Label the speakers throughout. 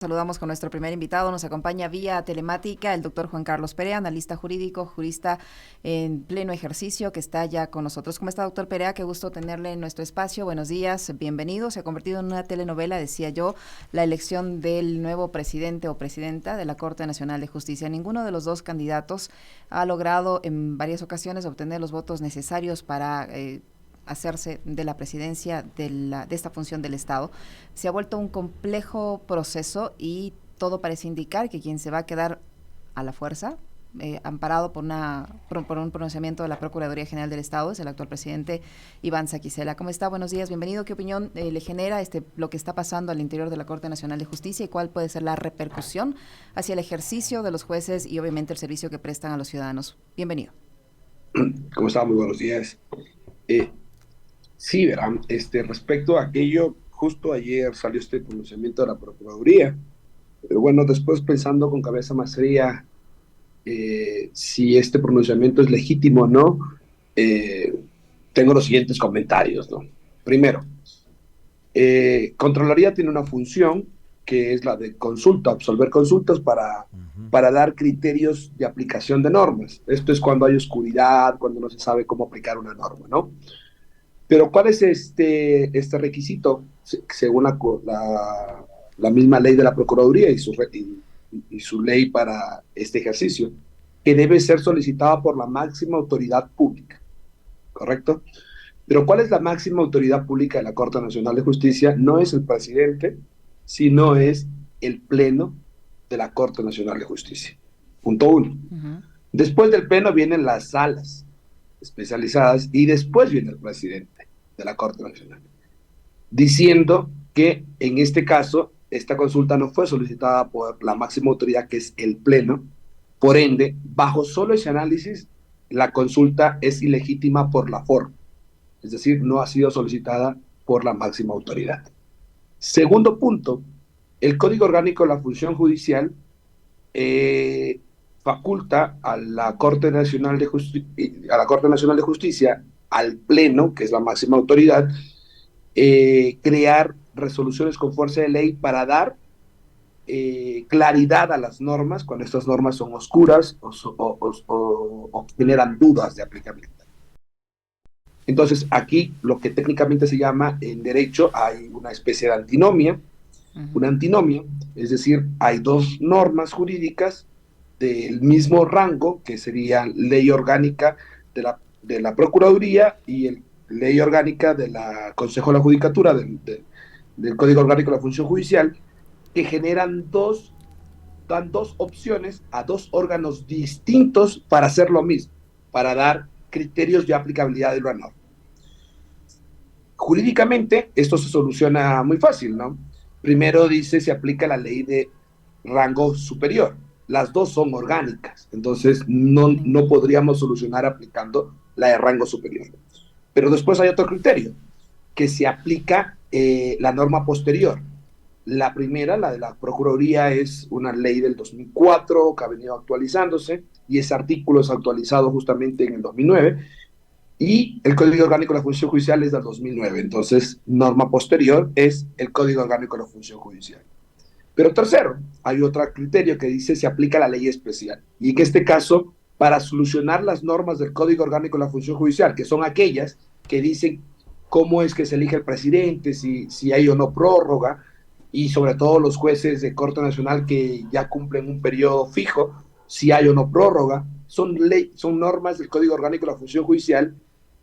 Speaker 1: Saludamos con nuestro primer invitado. Nos acompaña vía telemática el doctor Juan Carlos Perea, analista jurídico, jurista en pleno ejercicio, que está ya con nosotros. ¿Cómo está, doctor Perea? Qué gusto tenerle en nuestro espacio. Buenos días, bienvenido. Se ha convertido en una telenovela, decía yo, la elección del nuevo presidente o presidenta de la Corte Nacional de Justicia. Ninguno de los dos candidatos ha logrado en varias ocasiones obtener los votos necesarios para hacerse de la presidencia de esta función del Estado. Se ha vuelto un complejo proceso y todo parece indicar que quien se va a quedar a la fuerza, amparado por un pronunciamiento de la Procuraduría General del Estado, es el actual presidente Iván Saquicela. ¿Cómo está? Buenos días, bienvenido. ¿Qué opinión le genera lo que está pasando al interior de la Corte Nacional de Justicia y cuál puede ser la repercusión hacia el ejercicio de los jueces y obviamente el servicio que prestan a los ciudadanos? Bienvenido.
Speaker 2: ¿Cómo está? Muy buenos días. Sí, verán, respecto a aquello, justo ayer salió este pronunciamiento de la Procuraduría, pero bueno, después pensando con cabeza más fría si este pronunciamiento es legítimo o no, eh, tengo los siguientes comentarios, ¿no? Primero, Contraloría tiene una función que es la de consulta, absolver consultas para dar criterios de aplicación de normas. Esto es cuando hay oscuridad, cuando no se sabe cómo aplicar una norma, ¿no? Pero ¿cuál es este requisito? Según la misma ley de la Procuraduría y su ley para este ejercicio, que debe ser solicitada por la máxima autoridad pública, ¿correcto? Pero ¿cuál es la máxima autoridad pública de la Corte Nacional de Justicia? No es el presidente, sino es el Pleno de la Corte Nacional de Justicia. Punto uno.
Speaker 1: Uh-huh.
Speaker 2: Después del Pleno vienen las salas especializadas y después viene el presidente de la Corte Nacional, diciendo que en este caso esta consulta no fue solicitada por la máxima autoridad, que es el Pleno. Por ende, bajo solo ese análisis, la consulta es ilegítima por la forma, es decir, no ha sido solicitada por la máxima autoridad. Segundo punto, el Código Orgánico de la Función Judicial faculta a la Corte Nacional de Justicia, al Pleno, que es la máxima autoridad, crear resoluciones con fuerza de ley para dar claridad a las normas cuando estas normas son oscuras o generan dudas de aplicabilidad. Entonces, aquí lo que técnicamente se llama en derecho, hay una especie de antinomia. Una antinomia, es decir, hay dos normas jurídicas del mismo rango, que sería ley orgánica de la Procuraduría y ley orgánica de la Consejo de la Judicatura, del Código Orgánico de la Función Judicial, que dan dos opciones a dos órganos distintos para hacer lo mismo, para dar criterios de aplicabilidad de la norma. Jurídicamente, esto se soluciona muy fácil, ¿no? Primero dice, se aplica la ley de rango superior. Las dos son orgánicas, entonces no podríamos solucionar aplicando la de rango superior. Pero después hay otro criterio, que se aplica la norma posterior. La primera, la de la Procuraduría, es una ley del 2004 que ha venido actualizándose, y ese artículo es actualizado justamente en el 2009, y el Código Orgánico de la Función Judicial es del 2009. Entonces, norma posterior es el Código Orgánico de la Función Judicial. Pero tercero, hay otro criterio que dice se aplica la ley especial. Y en este caso, para solucionar las normas del Código Orgánico de la Función Judicial, que son aquellas que dicen cómo es que se elige el presidente, si hay o no prórroga, y sobre todo los jueces de Corte Nacional que ya cumplen un periodo fijo, si hay o no prórroga, son normas del Código Orgánico de la Función Judicial.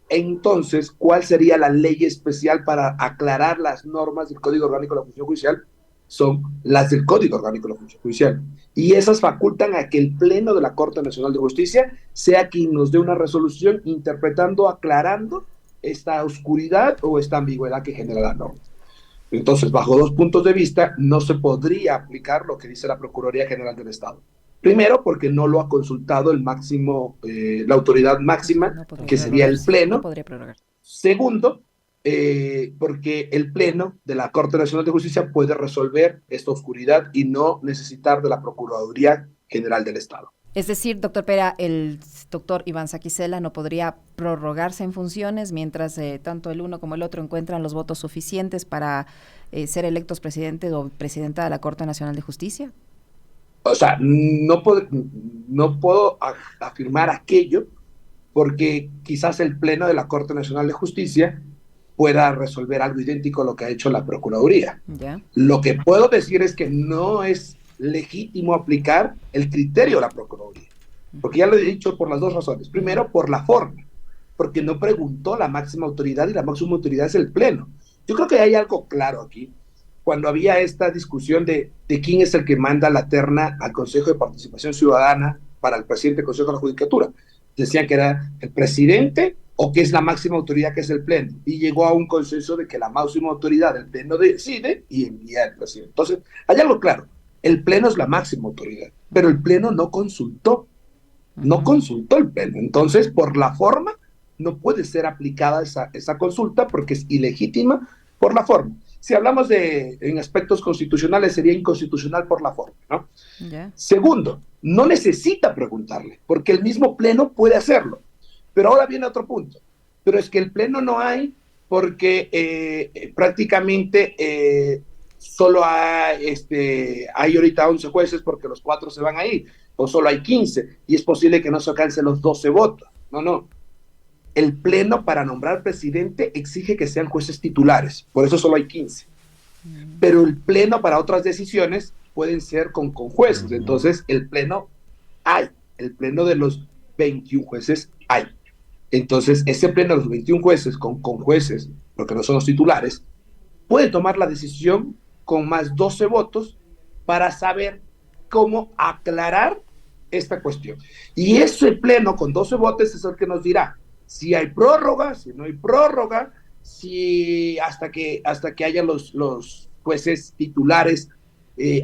Speaker 2: Entonces, ¿cuál sería la ley especial para aclarar las normas del Código Orgánico de la Función Judicial? Son las del Código Orgánico de la Función Judicial. Y esas facultan a que el Pleno de la Corte Nacional de Justicia sea quien nos dé una resolución interpretando, aclarando esta oscuridad o esta ambigüedad que genera la norma. Entonces, bajo dos puntos de vista, no se podría aplicar lo que dice la Procuraduría General del Estado. Primero, porque no lo ha consultado la autoridad máxima,
Speaker 1: No podría
Speaker 2: que sería el
Speaker 1: prorrogarse. No
Speaker 2: Pleno.
Speaker 1: podría prorrogar.
Speaker 2: Segundo, porque el Pleno de la Corte Nacional de Justicia puede resolver esta oscuridad y no necesitar de la Procuraduría General del Estado.
Speaker 1: Es decir, doctor Pera, el doctor Iván Saquicela no podría prorrogarse en funciones mientras tanto el uno como el otro encuentran los votos suficientes para ser electos presidente o presidenta de la Corte Nacional de Justicia?
Speaker 2: O sea, no puedo afirmar aquello porque quizás el Pleno de la Corte Nacional de Justicia pueda resolver algo idéntico a lo que ha hecho la Procuraduría.
Speaker 1: ¿Ya?
Speaker 2: Lo que puedo decir es que no es legítimo aplicar el criterio de la Procuraduría, porque ya lo he dicho por las dos razones. Primero, por la forma, porque no preguntó la máxima autoridad y la máxima autoridad es el Pleno. Yo creo que hay algo claro aquí. Cuando había esta discusión de quién es el que manda la terna al Consejo de Participación Ciudadana para el presidente del Consejo de la Judicatura, decían que era el presidente o que es la máxima autoridad que es el Pleno, y llegó a un consenso de que la máxima autoridad del Pleno decide y envía al presidente. Entonces, hay algo claro, el Pleno es la máxima autoridad, pero el Pleno no consultó el Pleno. Entonces, por la forma, no puede ser aplicada esa consulta porque es ilegítima por la forma. Si hablamos en aspectos constitucionales, sería inconstitucional por la forma, ¿no?
Speaker 1: Yeah.
Speaker 2: Segundo, no necesita preguntarle, porque el mismo Pleno puede hacerlo. Pero ahora viene otro punto. Pero es que el Pleno no hay porque prácticamente solo hay ahorita 11 jueces porque los 4 se van a ir, o solo hay 15, y es posible que no se alcancen los 12 votos. No. El Pleno para nombrar presidente exige que sean jueces titulares, por eso solo hay 15. Pero el Pleno para otras decisiones pueden ser con jueces. Entonces, el Pleno de los 21 jueces hay. Entonces, ese Pleno de los 21 jueces con jueces, porque no son los titulares, puede tomar la decisión con más 12 votos para saber cómo aclarar esta cuestión. Y ese Pleno con 12 votos es el que nos dirá si hay prórroga, si no hay prórroga, si hasta que haya los jueces titulares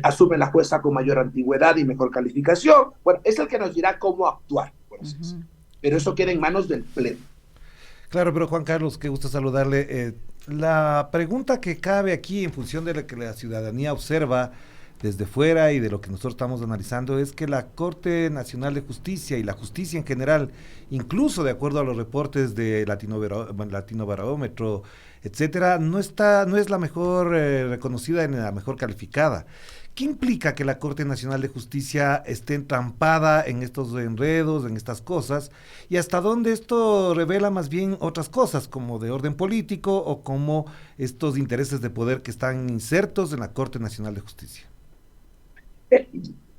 Speaker 2: asumen la jueza con mayor antigüedad y mejor calificación. Bueno, es el que nos dirá cómo actuar, por así decirlo. Pero eso queda en manos del Pleno.
Speaker 3: Claro, pero Juan Carlos, qué gusto saludarle. La pregunta que cabe aquí en función de lo que la ciudadanía observa desde fuera y de lo que nosotros estamos analizando es que la Corte Nacional de Justicia y la justicia en general, incluso de acuerdo a los reportes de Latino Barómetro, etcétera, no es la mejor reconocida ni la mejor calificada. ¿Qué implica que la Corte Nacional de Justicia esté entrampada en estos enredos, en estas cosas? ¿Y hasta dónde esto revela más bien otras cosas, como de orden político o como estos intereses de poder que están insertos en la Corte Nacional de Justicia?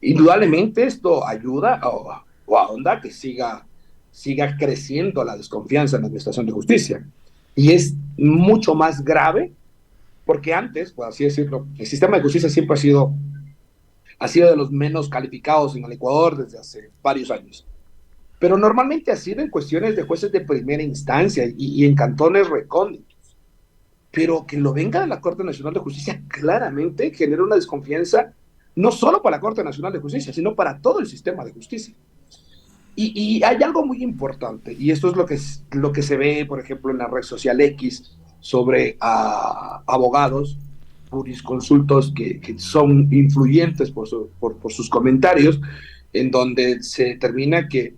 Speaker 2: Indudablemente esto ayuda o ahonda que siga creciendo la desconfianza en la administración de justicia. Y es mucho más grave porque antes, por así decirlo, el sistema de justicia siempre ha sido de los menos calificados en el Ecuador desde hace varios años. Pero normalmente ha sido en cuestiones de jueces de primera instancia y en cantones recónditos. Pero que lo venga de la Corte Nacional de Justicia claramente genera una desconfianza no solo para la Corte Nacional de Justicia, sino para todo el sistema de justicia. Y hay algo muy importante, y esto es lo que se ve, por ejemplo, en la red social X, sobre abogados, jurisconsultos que son influyentes por sus comentarios, en donde se determina que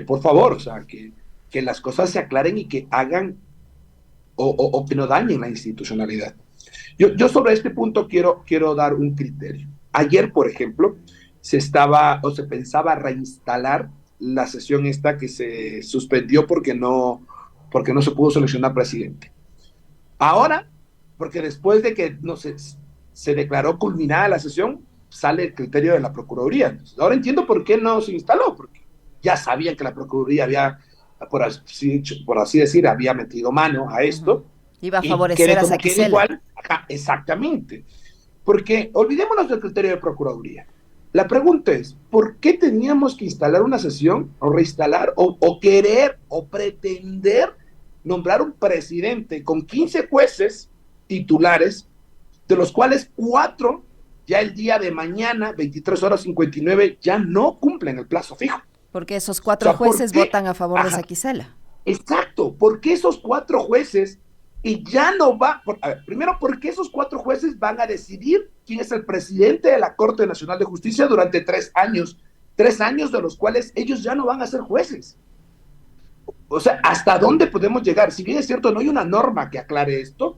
Speaker 2: por favor, o sea, que las cosas se aclaren y que hagan o que no dañen la institucionalidad. Yo sobre este punto quiero dar un criterio. Ayer, por ejemplo, se pensaba reinstalar la sesión esta que se suspendió porque no se pudo seleccionar presidente. Ahora, porque después de que se declaró culminada la sesión, sale el criterio de la Procuraduría. Entonces, ahora entiendo por qué no se instaló, porque ya sabían que la Procuraduría había, por así decir, había metido mano a esto.
Speaker 1: Iba a favorecer a Saquicela.
Speaker 2: Igual, exactamente. Porque olvidémonos del criterio de Procuraduría. La pregunta es, ¿por qué teníamos que instalar una sesión o reinstalar o querer o pretender nombrar un presidente con 15 jueces titulares, de los cuales 4 ya el día de mañana, 23:59, ya no cumplen el plazo fijo?
Speaker 1: Porque esos 4 jueces votan a favor de Saquicela.
Speaker 2: Exacto, porque esos 4 jueces y ya no va, primero, porque esos 4 jueces van a decidir quién es el presidente de la Corte Nacional de Justicia durante 3 años, 3 años de los cuales ellos ya no van a ser jueces. O sea, ¿hasta dónde podemos llegar? Si bien es cierto, no hay una norma que aclare esto,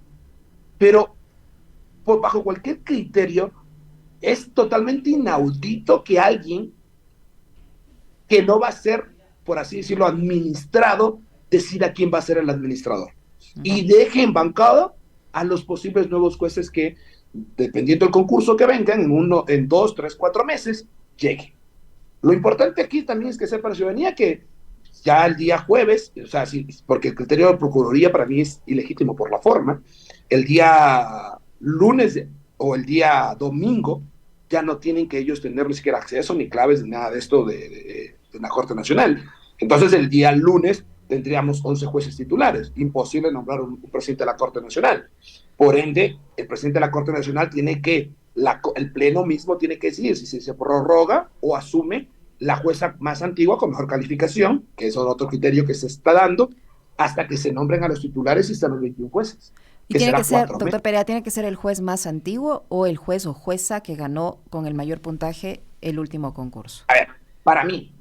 Speaker 2: pero bajo cualquier criterio, es totalmente inaudito que alguien que no va a ser, por así decirlo, administrado, decida quién va a ser el administrador. Y deje en bancada a los posibles nuevos jueces que, dependiendo del concurso que vengan, en 2, 3, 4 meses, lleguen. Lo importante aquí también es que sepa la ciudadanía que ya el día jueves, o sea, sí, porque el criterio de Procuraduría para mí es ilegítimo por la forma, el día lunes o el día domingo ya no tienen que ellos tener ni siquiera acceso ni claves ni nada de esto de la Corte Nacional. Entonces el día lunes tendríamos 11 jueces titulares, imposible nombrar un presidente de la Corte Nacional. Por ende, el presidente de la Corte Nacional tiene que, el Pleno mismo tiene que decidir si se prorroga o asume la jueza más antigua con mejor calificación, que es otro criterio que se está dando, hasta que se nombren a los titulares y están los 21 jueces.
Speaker 1: ¿Y tiene que ser, doctor Perea, tiene que ser el juez más antiguo o el juez o jueza que ganó con el mayor puntaje el último concurso?
Speaker 2: A ver, para mí,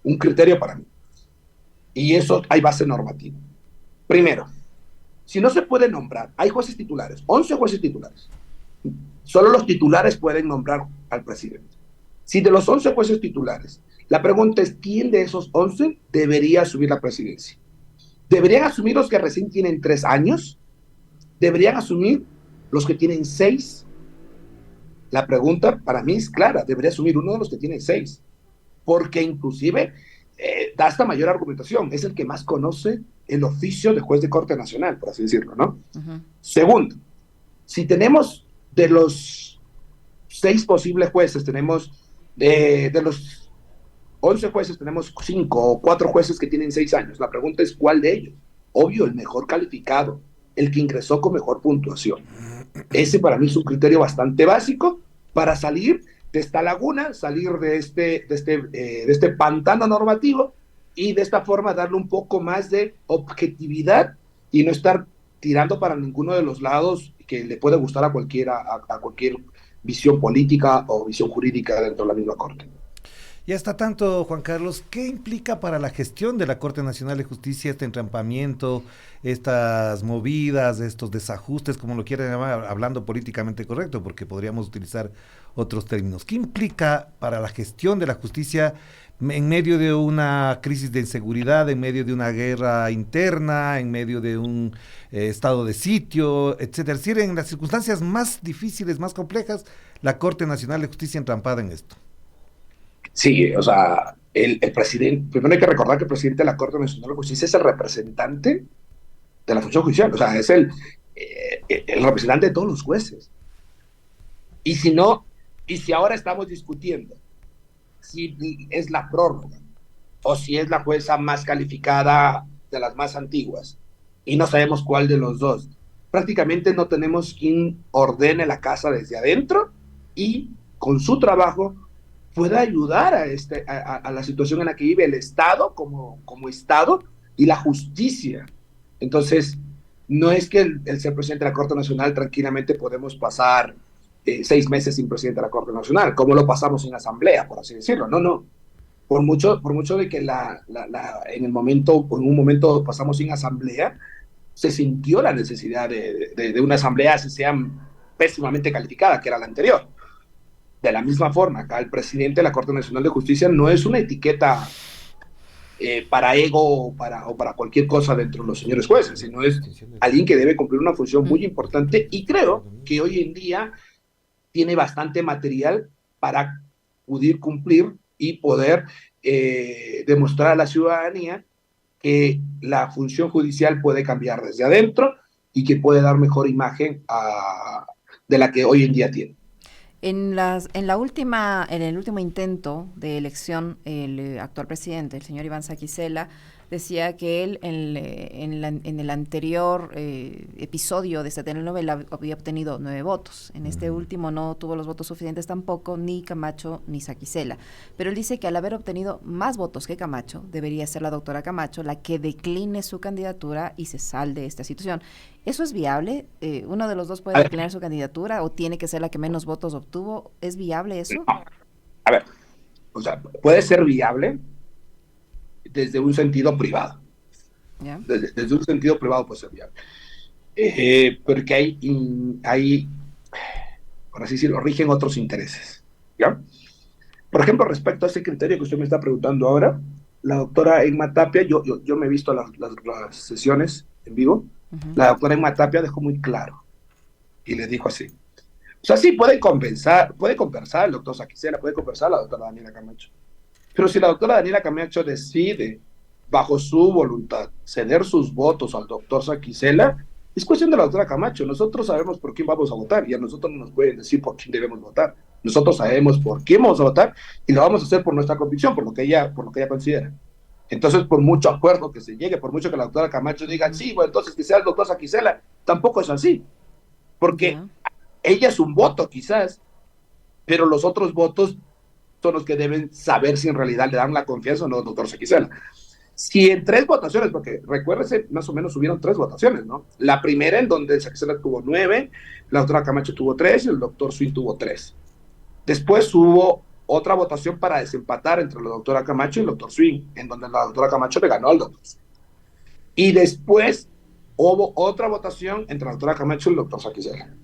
Speaker 2: un criterio para mí. Y eso hay base normativa. Primero, si no se puede nombrar, hay jueces titulares, 11 jueces titulares. Solo los titulares pueden nombrar al presidente. Si de los 11 jueces titulares, la pregunta es, ¿quién de esos 11 debería asumir la presidencia? ¿Deberían asumir los que recién tienen 3 años? ¿Deberían asumir los que tienen 6? La pregunta para mí es clara, debería asumir uno de los que tiene 6, porque inclusive da esta mayor argumentación, es el que más conoce el oficio de juez de Corte Nacional, por así decirlo, ¿no? Segundo, si tenemos de los 6 posibles jueces, tenemos de los 11 jueces, tenemos 5 o 4 jueces que tienen 6 años. La pregunta es, ¿cuál de ellos? Obvio, el mejor calificado, el que ingresó con mejor puntuación. Ese para mí es un criterio bastante básico para salir de esta laguna, salir de este pantano normativo y de esta forma darle un poco más de objetividad y no estar tirando para ninguno de los lados que le puede gustar a cualquier visión política o visión jurídica dentro de la misma Corte.
Speaker 3: Y hasta tanto, Juan Carlos, ¿qué implica para la gestión de la Corte Nacional de Justicia este entrampamiento, estas movidas, estos desajustes, como lo quieran llamar, hablando políticamente correcto, porque podríamos utilizar otros términos? ¿Qué implica para la gestión de la justicia en medio de una crisis de inseguridad, en medio de una guerra interna, en medio de un estado de sitio, etcétera? Es decir, en las circunstancias más difíciles, más complejas, la Corte Nacional de Justicia entrampada en esto.
Speaker 2: Sí, o sea, el presidente, primero hay que recordar que el presidente de la Corte Nacional de Justicia es el representante de la función judicial, o sea, es el representante de todos los jueces. Y si ahora estamos discutiendo si es la prórroga o si es la jueza más calificada de las más antiguas y no sabemos cuál de los dos, prácticamente no tenemos quien ordene la casa desde adentro y con su trabajo pueda ayudar a la situación en la que vive el Estado como Estado y la justicia. Entonces, no es que el ser presidente de la Corte Nacional tranquilamente podemos pasar 6 meses sin presidente de la Corte Nacional, como lo pasamos en asamblea, por así decirlo. No. Por mucho de que en un momento pasamos sin asamblea, se sintió la necesidad de una asamblea, si sea pésimamente calificada, que era la anterior. De la misma forma, acá el presidente de la Corte Nacional de Justicia no es una etiqueta para ego o para cualquier cosa dentro de los señores jueces, sino es alguien que debe cumplir una función muy importante y creo que hoy en día tiene bastante material para poder cumplir y poder demostrar a la ciudadanía que la función judicial puede cambiar desde adentro y que puede dar mejor imagen de la que hoy en día tiene.
Speaker 1: En el último intento de elección, el actual presidente, el señor Iván Saquicela, decía que él en el anterior episodio de esta telenovela había obtenido 9 votos. En este último no tuvo los votos suficientes tampoco, ni Camacho ni Saquicela. Pero él dice que al haber obtenido más votos que Camacho, debería ser la doctora Camacho la que decline su candidatura y se salde de esta situación. ¿Eso es viable? ¿Uno de los dos puede declinar su candidatura o tiene que ser la que menos votos obtuvo? ¿Es viable eso?
Speaker 2: No. A ver, o sea, puede ser viable desde un sentido privado.
Speaker 1: ¿Ya?
Speaker 2: Desde un sentido privado puede ser viable. Porque por así decirlo, rigen otros intereses, ¿ya? Por ejemplo, respecto a ese criterio que usted me está preguntando ahora, la doctora Emma Tapia, yo me he visto las sesiones en vivo,
Speaker 1: Ujú.
Speaker 2: la doctora Emma Tapia dejó muy claro y le dijo así. O sea, sí puede conversar el doctor Saquicela, puede conversar la doctora Daniela Camacho, pero si la doctora Daniela Camacho decide, bajo su voluntad, ceder sus votos al doctor Saquicela, es cuestión de la doctora Camacho. Nosotros sabemos por quién vamos a votar y a nosotros no nos pueden decir por quién debemos votar. Nosotros sabemos por quién vamos a votar y lo vamos a hacer por nuestra convicción, por lo que ella considera. Entonces, por mucho acuerdo que se llegue, por mucho que la doctora Camacho diga,
Speaker 1: Ujú.
Speaker 2: sí, bueno, entonces que sea el doctor Saquicela, tampoco es así, porque
Speaker 1: Ya.
Speaker 2: ella es un voto quizás, pero los otros votos son los que deben saber si en realidad le dan la confianza o no al doctor Sequicela. Si en 3 votaciones, porque recuérdese, más o menos hubieron 3 votaciones, ¿no? La primera en donde el Sequicela tuvo 9, la doctora Camacho tuvo 3 y el doctor Swin tuvo 3. Después hubo otra votación para desempatar entre la doctora Camacho y el doctor Swin, en donde la doctora Camacho le ganó al doctor Swin. Y después hubo otra votación entre la doctora Camacho y el doctor Sequicela.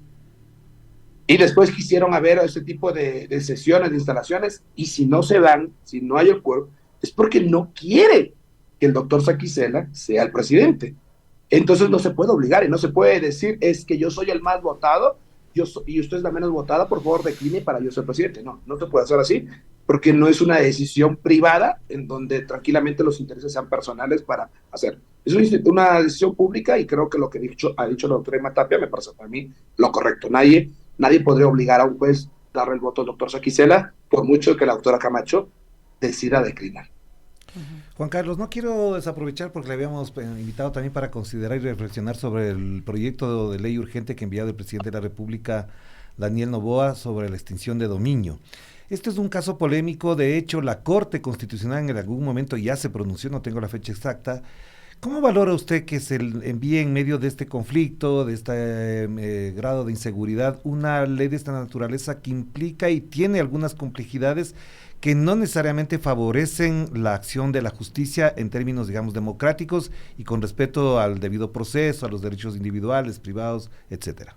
Speaker 2: Y después quisieron haber ese tipo de sesiones, de instalaciones, y si no se dan, si no hay acuerdo, es porque no quiere que el doctor Saquicela sea el presidente. Entonces no se puede obligar y no se puede decir, es que yo soy el más votado y usted es la menos votada, por favor decline para yo ser presidente. No, no se puede hacer así, porque no es una decisión privada en donde tranquilamente los intereses sean personales para hacer. Es una decisión pública y creo que lo que ha dicho la doctora Emma Tapia me parece para mí lo correcto. Nadie podría obligar a un juez a darle el voto al doctor Saquicela, por mucho que la doctora Camacho decida declinar.
Speaker 1: Ujú.
Speaker 3: Juan Carlos, no quiero desaprovechar porque le habíamos invitado también para considerar y reflexionar sobre el proyecto de ley urgente que ha enviado el presidente de la República, Daniel Noboa, sobre la extinción de dominio. Este es un caso polémico, de hecho la Corte Constitucional en algún momento ya se pronunció, no tengo la fecha exacta. ¿Cómo valora usted que se envíe en medio de este conflicto, de este grado de inseguridad, una ley de esta naturaleza que implica y tiene algunas complejidades que no necesariamente favorecen la acción de la justicia en términos, digamos, democráticos y con respeto al debido proceso, a los derechos individuales, privados, etcétera?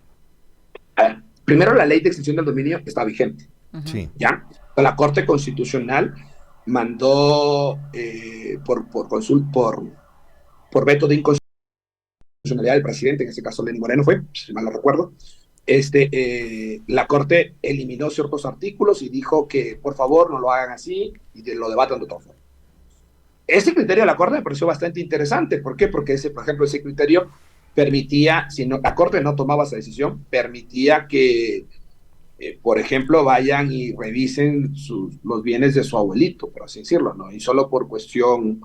Speaker 2: Primero, la ley de extinción del dominio está vigente,
Speaker 1: Ujú.
Speaker 3: Sí.
Speaker 2: ¿ya? La Corte Constitucional mandó por veto de inconstitucionalidad del presidente, en ese caso Lenín Moreno fue, si mal no recuerdo, la Corte eliminó ciertos artículos y dijo que por favor no lo hagan así y lo debatan de otra forma. Ese criterio de la Corte me pareció bastante interesante. ¿Por qué? Porque, por ejemplo, ese criterio permitía, si no, la Corte no tomaba esa decisión, permitía que, por ejemplo, vayan y revisen los bienes de su abuelito, por así decirlo, ¿no? Y solo por cuestión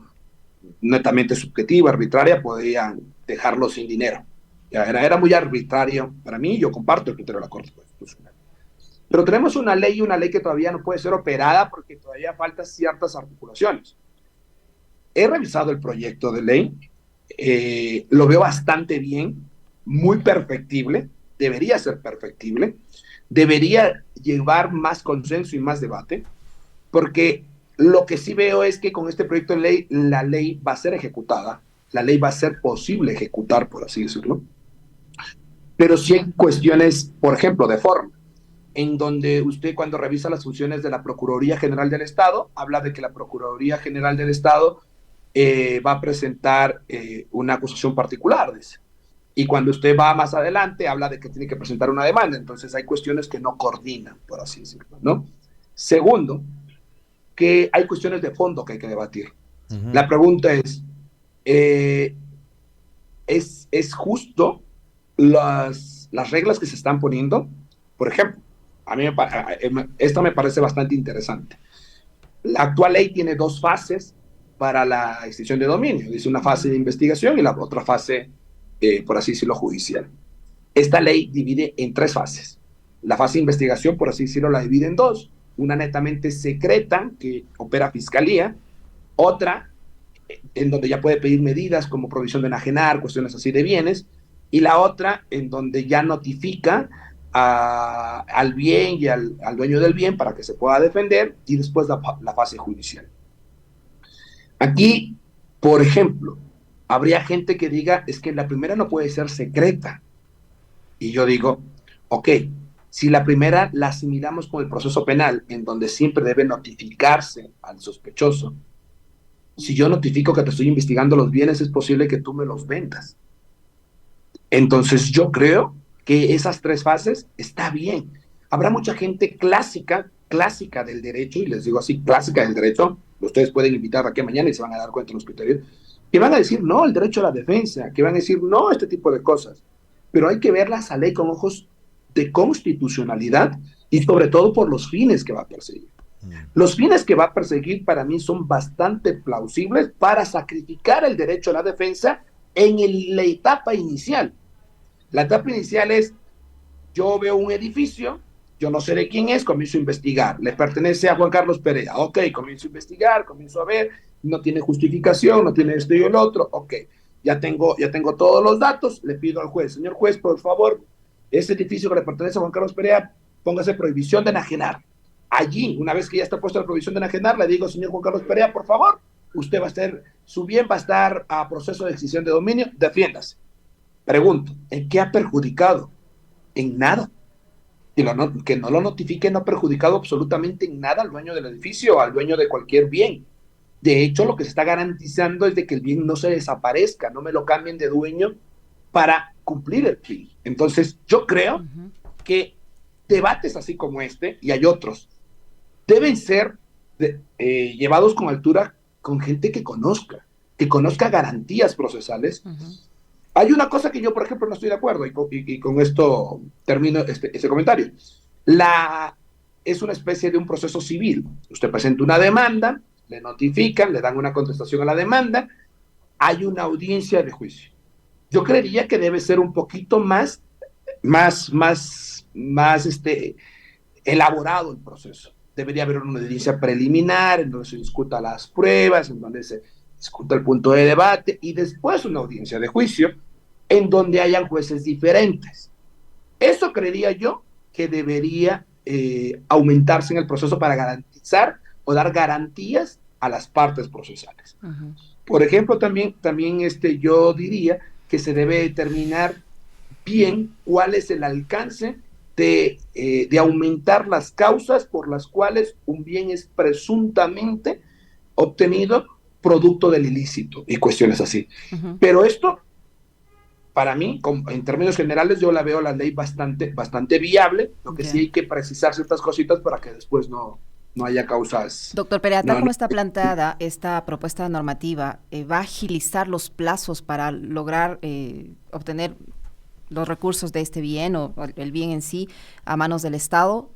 Speaker 2: netamente subjetiva, arbitraria, podían dejarlo sin dinero. Era muy arbitrario. Para mí, yo comparto el criterio de la Corte Constitucional. Pero tenemos una ley que todavía no puede ser operada porque todavía faltan ciertas articulaciones. He revisado el proyecto de ley, lo veo bastante bien, muy perfectible, debería ser perfectible, debería llevar más consenso y más debate, porque lo que sí veo es que con este proyecto de ley, la ley va a ser ejecutada, la ley va a ser posible ejecutar, por así decirlo, pero sí hay cuestiones, por ejemplo, de forma, en donde usted cuando revisa las funciones de la Procuraduría General del Estado, habla de que la Procuraduría General del Estado va a presentar una acusación particular, dice. Y cuando usted va más adelante, habla de que tiene que presentar una demanda. Entonces hay cuestiones que no coordinan, por así decirlo, ¿no? Segundo, que hay cuestiones de fondo que hay que debatir.
Speaker 3: Ujú.
Speaker 2: La pregunta eh, ¿es justo las reglas que se están poniendo? Por ejemplo, a mí esto me parece bastante interesante. La actual ley tiene 2 fases para la extinción de dominio. Dice una fase
Speaker 1: Ujú.
Speaker 2: de investigación y la otra fase, por así decirlo, judicial. Esta ley divide en 3 fases. La fase de investigación, por así decirlo, la divide en 2. Una netamente secreta, que opera fiscalía, otra en donde ya puede pedir medidas como provisión de enajenar, cuestiones así de bienes, y la otra en donde ya notifica al bien y al dueño del bien para que se pueda defender, y después la fase judicial. Aquí, por ejemplo, Habría gente que diga, es que la primera no puede ser secreta. Y yo digo, ok, si la primera la asimilamos con el proceso penal, en donde siempre debe notificarse al sospechoso, si yo notifico que te estoy investigando los bienes, es posible que tú me los vendas. Entonces yo creo que esas tres fases está bien. Habrá mucha gente clásica del derecho, y les digo así, clásica del derecho, ustedes pueden invitar aquí mañana y se van a dar cuenta de los criterios, que van a decir no, el derecho a la defensa, que van a decir no, este tipo de cosas. Pero hay que verlas a ley con ojos de constitucionalidad y sobre todo por los fines que va a perseguir. Los fines que va a perseguir para mí son bastante plausibles para sacrificar el derecho a la defensa en la etapa inicial. La etapa inicial es, yo veo un edificio, yo no sé de quién es, comienzo a investigar, le pertenece a Juan Carlos Perea, ok, comienzo a investigar, comienzo a ver, no tiene justificación, no tiene esto y el otro, ok, ya tengo todos los datos, le pido al juez, señor juez, por favor, ese edificio que le pertenece a Juan Carlos Perea, póngase prohibición de enajenar. Allí, una vez que ya está puesta la prohibición de enajenar, le digo, señor Juan Carlos Perea, por favor, usted va a estar, su bien va a estar a proceso de extinción de dominio, defiéndase. Pregunto, ¿en qué ha perjudicado? En nada. Que no lo notifique no ha perjudicado absolutamente en nada al dueño del edificio o al dueño de cualquier bien. De hecho, lo que se está garantizando es de que el bien no se desaparezca, no me lo cambien de dueño para cumplir el fin. Entonces, yo creo que debates así como este, y hay otros, deben ser llevados con altura con gente que conozca garantías procesales. Hay una cosa que yo, por ejemplo, no estoy de acuerdo, y con esto termino este comentario. Es una especie de un proceso civil. Usted presenta una demanda, le notifican, le dan una contestación a la demanda, hay una audiencia de juicio. Yo creería que debe ser un poquito más elaborado el proceso. Debería haber una audiencia preliminar en donde se discuta las pruebas, en donde se discuta el punto de debate y después una audiencia de juicio en donde hayan jueces diferentes. Eso creería yo que debería aumentarse en el proceso para garantizar o dar garantías a las partes procesales. Por ejemplo, también yo diría que se debe determinar bien cuál es el alcance de aumentar las causas por las cuales un bien es presuntamente obtenido producto del ilícito y cuestiones así. Pero esto, para mí, en términos generales, yo la veo la ley bastante viable, lo que sí hay que precisar ciertas cositas para que después no haya causas.
Speaker 1: Doctor Perea, tal como está planteada esta propuesta normativa, ¿va a agilizar los plazos para lograr obtener los recursos de este bien o el bien en sí a manos del Estado,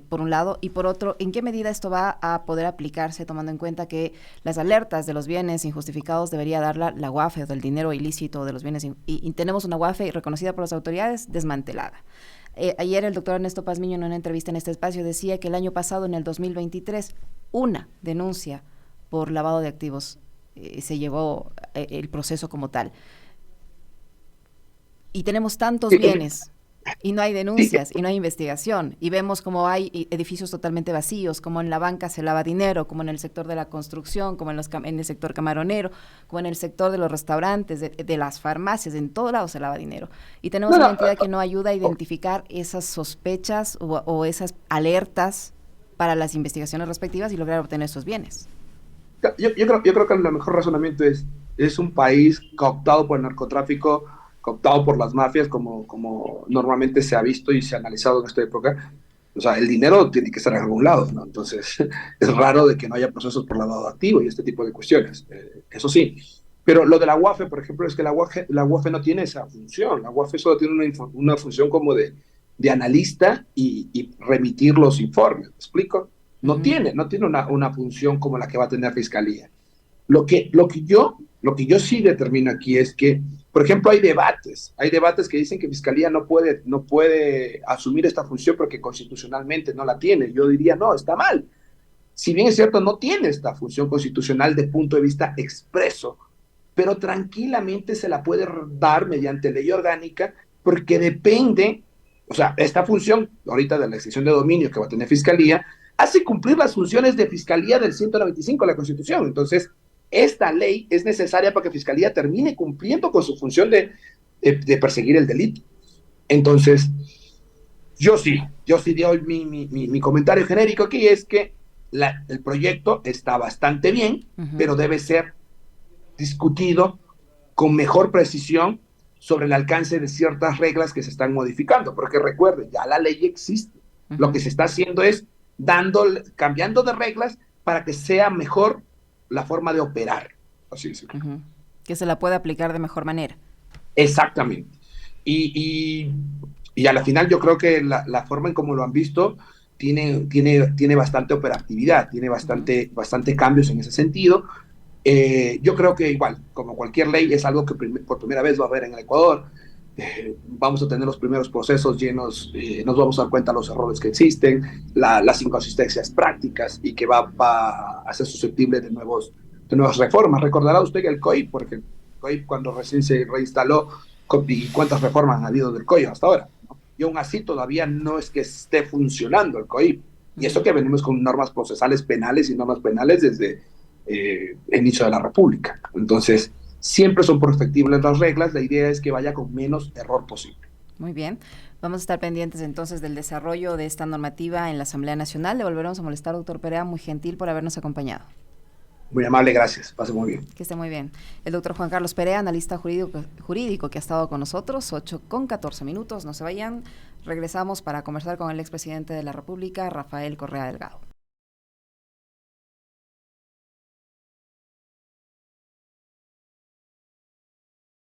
Speaker 1: por un lado, y por otro, ¿en qué medida esto va a poder aplicarse tomando en cuenta que las alertas de los bienes injustificados debería darla la UAFE o del dinero ilícito de los bienes y tenemos una UAFE reconocida por las autoridades desmantelada? Ayer el doctor Ernesto Pazmiño en una entrevista en este espacio decía que el año pasado, en el 2023, una denuncia por lavado de activos se llevó el proceso como tal. Y tenemos tantos bienes y no hay denuncias y no hay investigación y vemos como hay edificios totalmente vacíos, como en la banca se lava dinero, como en el sector de la construcción, como en el sector camaronero, como en el sector de los restaurantes, de las farmacias, en todo lado se lava dinero. Y tenemos una entidad que no ayuda a identificar esas sospechas o esas alertas para las investigaciones respectivas y lograr obtener esos bienes.
Speaker 2: Yo creo que el mejor razonamiento es un país cooptado por el narcotráfico, cooptado por las mafias, como normalmente se ha visto y se ha analizado en esta época. O sea, el dinero tiene que estar en algún lado, ¿no? Entonces, es raro de que no haya procesos por lavado de activos y este tipo de cuestiones. Eso sí. Pero lo de la UAFE, por ejemplo, es que la UAFE no tiene esa función. La UAFE solo tiene una función como de analista y remitir los informes. ¿Me explico? No tiene una función como la que va a tener Fiscalía. Lo que yo sí determino aquí es que, por ejemplo, hay debates que dicen que Fiscalía no puede asumir esta función porque constitucionalmente no la tiene. Yo diría, no, está mal. Si bien es cierto, no tiene esta función constitucional de punto de vista expreso, pero tranquilamente se la puede dar mediante ley orgánica porque depende, o sea, esta función ahorita de la extinción de dominio que va a tener Fiscalía, hace cumplir las funciones de Fiscalía del 195 de la Constitución. Entonces, esta ley es necesaria para que Fiscalía termine cumpliendo con su función de perseguir el delito. Entonces, yo sí doy mi comentario genérico aquí, es que el proyecto está bastante bien, pero debe ser discutido con mejor precisión sobre el alcance de ciertas reglas que se están modificando, porque recuerden, ya la ley existe. Lo que se está haciendo es cambiando de reglas para que sea mejor la forma de operar. Así es.
Speaker 1: Que se la pueda aplicar de mejor manera.
Speaker 2: Exactamente. Y a la final yo creo que la forma en cómo lo han visto tiene bastante operatividad, tiene bastante cambios en ese sentido. Yo creo que igual, como cualquier ley, es algo que por primera vez va a haber en el Ecuador. Vamos a tener los primeros procesos llenos, nos vamos a dar cuenta de los errores que existen, las inconsistencias prácticas, y que va a ser susceptible de nuevas reformas. Recordará usted que el COIP, porque el COIP cuando recién se reinstaló, ¿y cuántas reformas han habido del COIP hasta ahora? ¿No? Y aún así todavía no es que esté funcionando el COIP. Y eso que venimos con normas procesales penales y normas penales desde el inicio de la República. Entonces, siempre son perfectibles las reglas, la idea es que vaya con menos error posible.
Speaker 1: Muy bien, vamos a estar pendientes entonces del desarrollo de esta normativa en la Asamblea Nacional. Le volveremos a molestar, doctor Perea, muy gentil por habernos acompañado.
Speaker 2: Muy amable, gracias, pase muy bien.
Speaker 1: Que esté muy bien. El doctor Juan Carlos Perea, analista jurídico que ha estado con nosotros, 8:14, no se vayan, regresamos para conversar con el expresidente de la República, Rafael Correa Delgado.